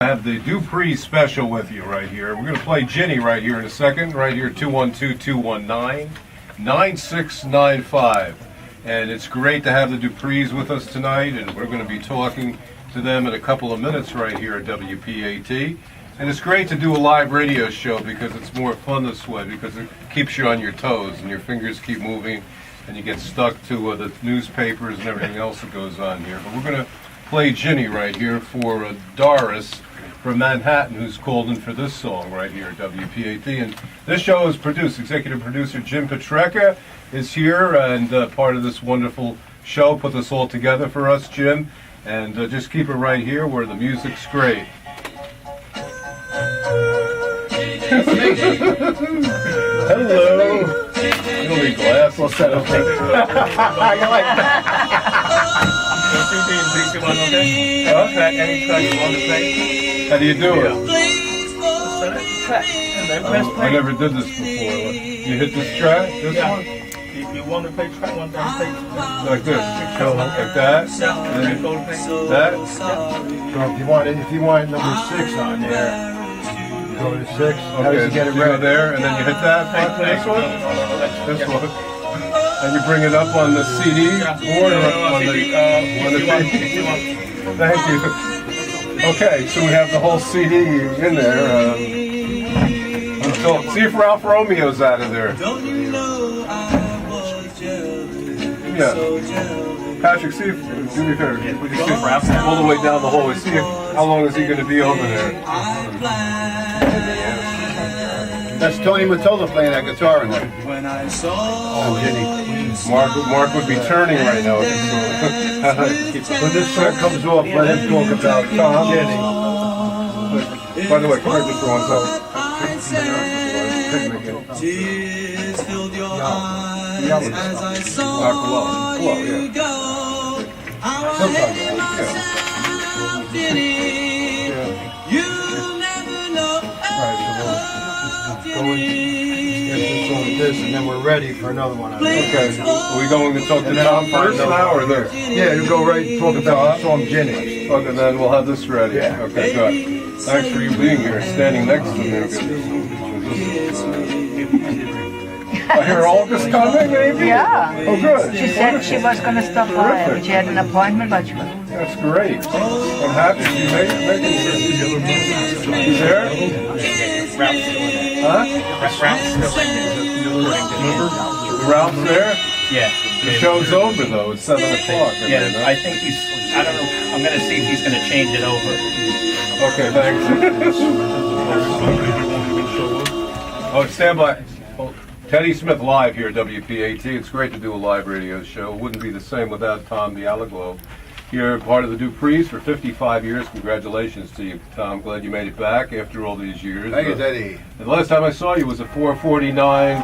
I have the Duprees special with you right here. We're going to play Ginny right here in a second. Right here, 212-219-9695. And it's great to have the Duprees with us tonight, and we're going to be talking to them in a couple of minutes right here at WPAT. And it's great to do a live radio show because it's more fun this way, because it keeps you on your toes and your fingers keep moving and you get stuck to the newspapers and everything else that goes on here. But we're going to play Ginny right here for Doris from Manhattan, who's called in for this song right here at WPAT. And this show is produced. Executive producer Jim Petrecca is here and part of this wonderful show. Put this all together for us, Jim. And just keep it right here where the music's great. Hello. You don't need glasses. What's that? Okay. I like that. How do you do it? I never did this before. You hit this track? This one? You want to play track one down stage? Like this? Like that? And then that? So if you want number 6 on there, go to 6. How does it get it you ready? go there, and then you hit that? This one? This one. And you bring it up on the CD board or on the tape? Thank you. Okay, so we have the whole CD in there. See if Ralph Romeo's out of there. Yeah. Patrick, see if, do me a favor, would you see if Ralph's all the way down the hallway? See if, how long is he going to be over there? That's Tony Mottola playing that guitar in there. Oh, Ginny. Mark would be turning right now. When this song comes off, let him talk about Tom. Jenny. By the way, come here just for 1 second. Tears filled your eyes as I saw you go. I hate myself, Jenny. You never know This, and then we're ready for another one. Okay, are we going to talk to Tom first now or there? Yeah, you go right and talk about the song Jenny. Okay, then we'll have this ready. Yeah. Okay, good. Thanks for you being here, standing next to me. I hear Olga's coming, maybe? Yeah. Oh, good. She said she was going to stop by. She had an appointment, but she was... That's great. I'm happy you made it. He's there? Huh? Ralph's there? Yeah. The show's over, though. It's 7 o'clock. Yeah, I think he's, I don't know, I'm going to see if he's going to change it over. Okay, thanks. Oh, stand by. Teddy Smith live here at WPAT. It's great to do a live radio show. It wouldn't be the same without Tom Bialaglobe. You're part of the Duprees for 55 years. Congratulations to you, Tom. Glad you made it back after all these years. Thank you, Teddy. The last time I saw you was at 449,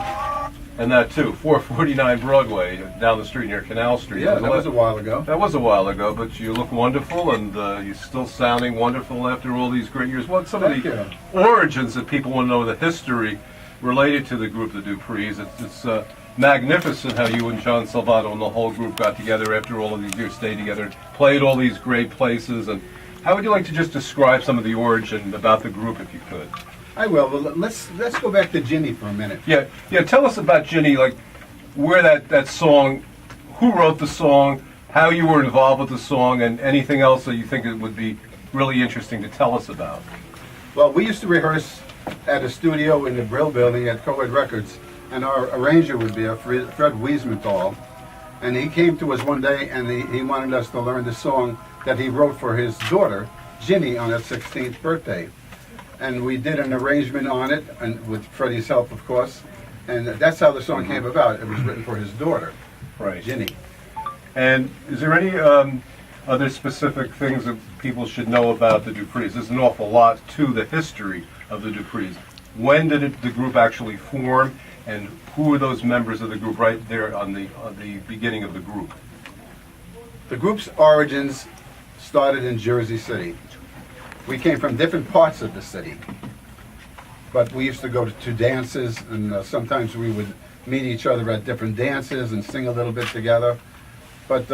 and that too, 449 Broadway, down the street near Canal Street. Yeah, that was a while ago. That was a while ago, but you look wonderful, and you're still sounding wonderful after all these great years. What some of the origins that people want to know, the history related to the group, the Duprees? It's magnificent how you and John Salvato and the whole group got together after all of these years, stayed together, played all these great places. And how would you like to just describe some of the origin about the group, if you could? I will. Well, let's go back to Ginny for a minute. Yeah. Tell us about Ginny, like where that song, who wrote the song, how you were involved with the song, and anything else that you think it would be really interesting to tell us about. Well, we used to rehearse at a studio in the Brill Building at Coed Records, and our arranger would be Fred Wiesenthal. And he came to us one day, and he wanted us to learn the song that he wrote for his daughter, Ginny, on her 16th birthday. And we did an arrangement on it, and with Freddie's help, of course. And that's how the song came about. It was written for his daughter, Right. Ginny. And is there any other specific things that people should know about the Duprees? There's an awful lot to the history of the Duprees. When did the group actually form, and who are those members of the group right there on the beginning of the group? The group's origins started in Jersey City. We came from different parts of the city, but we used to go to dances, and sometimes we would meet each other at different dances and sing a little bit together. But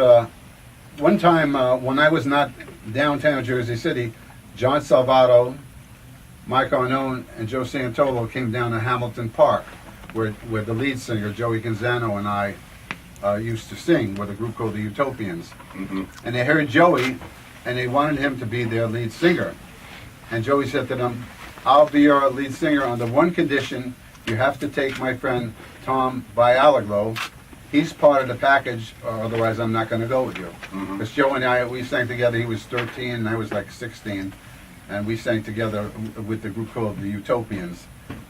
one time, when I was not downtown Jersey City, John Salvato, Mike Arnone, and Joe Santolo came down to Hamilton Park, where the lead singer, Joey Gonzano, and I used to sing with a group called the Utopians. And they heard Joey, and they wanted him to be their lead singer. And Joey said to them, I'll be your lead singer under one condition. You have to take my friend Tom Bialaglo. He's part of the package, or otherwise I'm not going to go with you. Because Joe and I, we sang together. He was 13 and I was like 16. And we sang together with the group called the Utopians.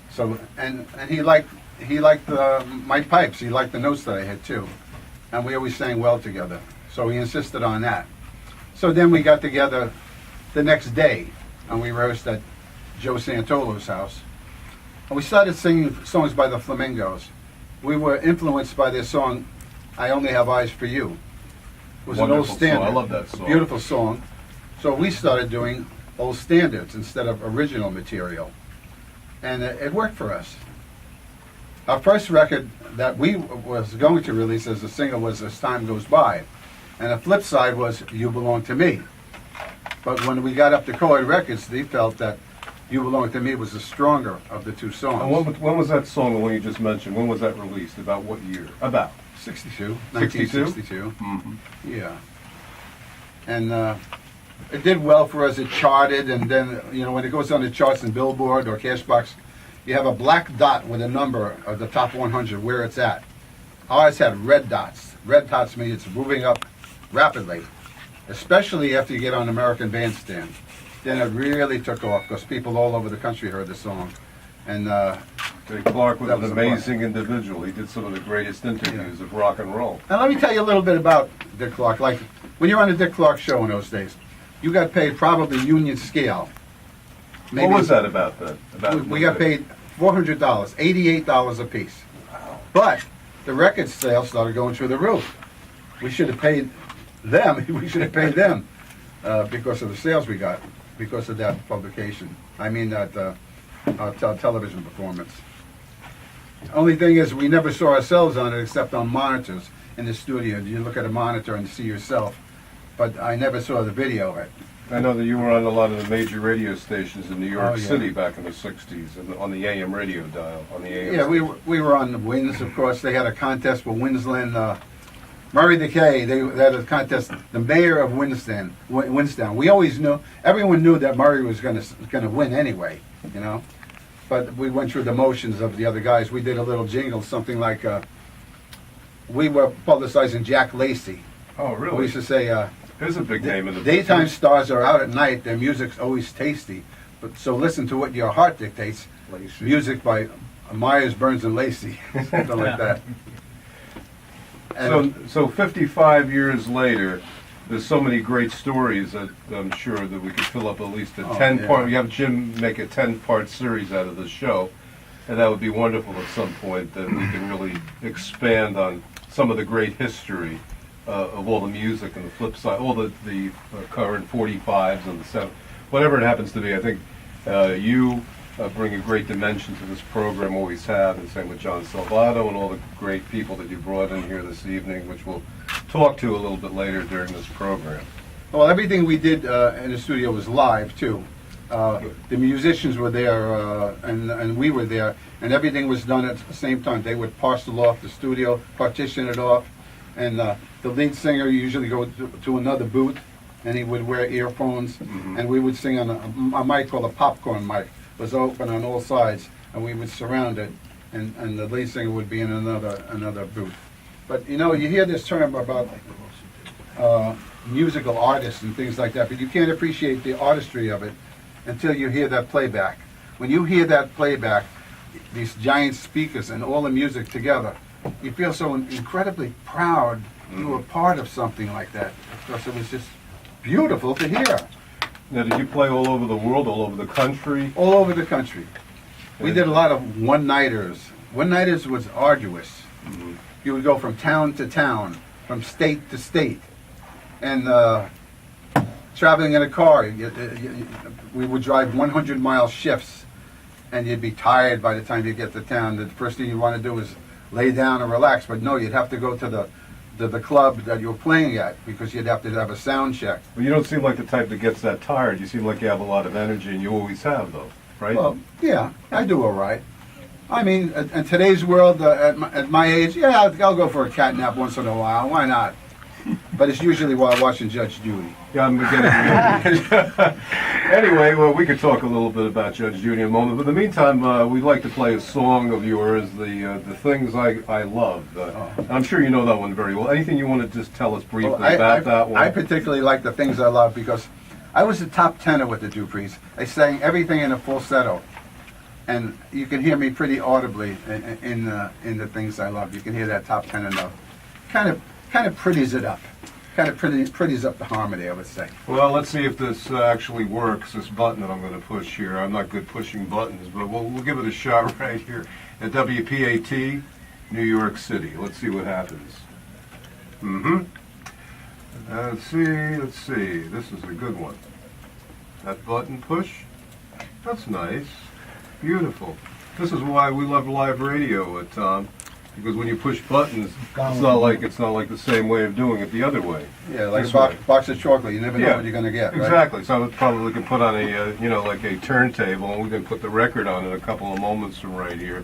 So, and he liked my pipes. He liked the notes that I hit too. And we always sang well together. So he insisted on that. So then we got together the next day and we rehearsed at Joe Santolo's house. And we started singing songs by the Flamingos. We were influenced by their song, I Only Have Eyes for You. It was an old Wonderful standard. song. I love that song. Beautiful song. So we started doing old standards instead of original material. And it worked for us. Our first record that we was going to release as a single was As Time Goes By. And the flip side was You Belong to Me. But when we got up to Co-Ed Records, they felt that You Belong to Me was the stronger of the two songs. And when was that song, the one you just mentioned? When was that released? About what year? About? 62. 62? 1962. Yeah. And it did well for us. It charted, and then, when it goes on the charts in Billboard or Cashbox, you have a black dot with a number of the top 100, where it's at. Ours had red dots. Red dots mean it's moving up rapidly, especially after you get on American Bandstand. Then it really took off because people all over the country heard the song. And Dick Clark was That an was the amazing individual. He did some of the greatest interviews of rock and roll. now let me tell you a little bit about Dick Clark. Like, when you're on a Dick Clark show in those days, you got paid probably union scale. What was that about then? We got paid $400, $88 a piece. But the record sales started going through the roof. We should have paid them. We should have paid them because of the sales we got, because of that publication. I mean that television performance. Only thing is, we never saw ourselves on it except on monitors in the studio. You look at a monitor and see yourself. But I never saw the video of it. I know that you were on a lot of the major radio stations in New York Oh, yeah. City back in the 60s, and on the AM radio dial, on the AM. Yeah, we were on the Winds, of course. They had a contest for Winsland. Murray Decay, they had a contest. The mayor of Winsdown. We always knew, everyone knew that Murray was going to win anyway, But we went through the motions of the other guys. We did a little jingle, something like, we were publicizing Jack Lacey. Oh, We really? used to say, There's a big name in the daytime business. stars are out at night. Their music's always tasty. But so listen to what your heart dictates. Lacey. Music by Myers, Burns, and Lacey, something like that. And So 55 years later, there's so many great stories that I'm sure that we could fill up at least a 10-part. You have Jim make a 10-part series out of the show, and that would be wonderful at some point, that we can really expand on some of the great history of all the music and the flip side, all the current 45s and the 7, whatever it happens to be. I think you bring a great dimension to this program, always have, and same with John Salvato and all the great people that you brought in here this evening, which we'll talk to a little bit later during this program. well, everything we did in the studio was live too. The musicians were there, and we were there, and everything was done at the same time. They would parcel off the studio, partition it off, and the lead singer usually go to another booth, and he would wear earphones, and we would sing on a mic called a popcorn mic. It was open on all sides, and we would surround it, and the lead singer would be in another booth. But you hear this term about musical artists and things like that, but you can't appreciate the artistry of it until you hear that playback. When you hear that playback, these giant speakers and all the music together, you feel so incredibly proud you were part of something like that, because it was just beautiful to hear. Now, did you play all over the world, all over the country? All over the country. We did a lot of one-nighters. One-nighters was arduous. You would go from town to town, from state to state, and traveling in a car. We would drive 100-mile shifts, and you'd be tired by the time you get to town. The first thing you want to do is lay down and relax, but no, you'd have to go to the club that you're playing at, because you'd have to have a sound check. Well, you don't seem like the type that gets that tired. You seem like you have a lot of energy, and you always have, though, right? Well, yeah, I do all right. I mean, in today's world, at my age, yeah, I'll go for a cat nap once in a while. Why not? But it's usually while watching Judge Judy. Yeah, I'm beginning. Anyway, well, we could talk a little bit about Judge Judy in a moment. But in the meantime, we'd like to play a song of yours, the Things I Love. I'm sure you know that one very well. Anything you want to just tell us briefly about that one? I particularly like The Things I Love because I was a top tenor with the Duprees. I sang everything in a falsetto. And you can hear me pretty audibly in The Things I Love. You can hear that top tenor note. Kind of pretties it up. Kind of pretties up the harmony, I would say. Well, let's see if this actually works, this button that I'm going to push here. I'm not good pushing buttons, but we'll give it a shot right here at WPAT, New York City. Let's see what happens. Let's see. This is a good one. That button push. That's nice. Beautiful. This is why we love live radio, Tom. Because when you push buttons, it's not like the same way of doing it the other way. Yeah, like This a way. box of chocolate. You never know what you're going to get, right? Exactly. So we probably can put on a, like a turntable, and we can put the record on in a couple of moments from right here.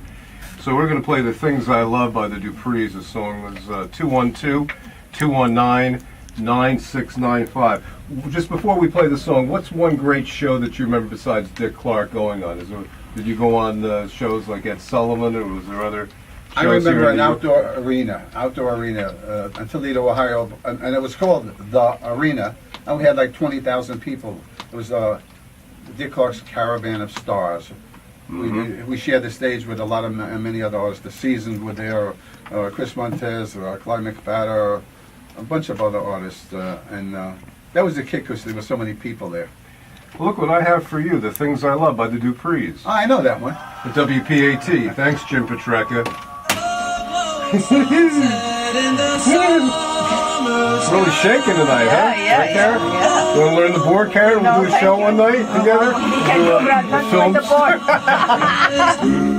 So we're going to play The Things I Love by the Duprees. The song was 212-219-9695. Just before we play the song, what's one great show that you remember besides Dick Clark going on? Did you go on shows like Ed Sullivan, or was there other I shows remember here an in New York? outdoor arena in Toledo, Ohio, and it was called The Arena, and we had like 20,000 people. It was Dick Clark's Caravan of Stars. We shared the stage with a lot of many other artists. The Seasons were there, Chris Montez, Clyde McPatter, a bunch of other artists, and that was the kick because there were so many people there. Look what I have for you, The Things I Love by the Duprees. I know that one. At WPAT. Thanks, Jim Petrecca. Really shaking tonight, huh? Yeah, Right, Karen? yeah. You want to learn the board, Karen? We'll do a thank show you. one night together? You can do that, not with the board.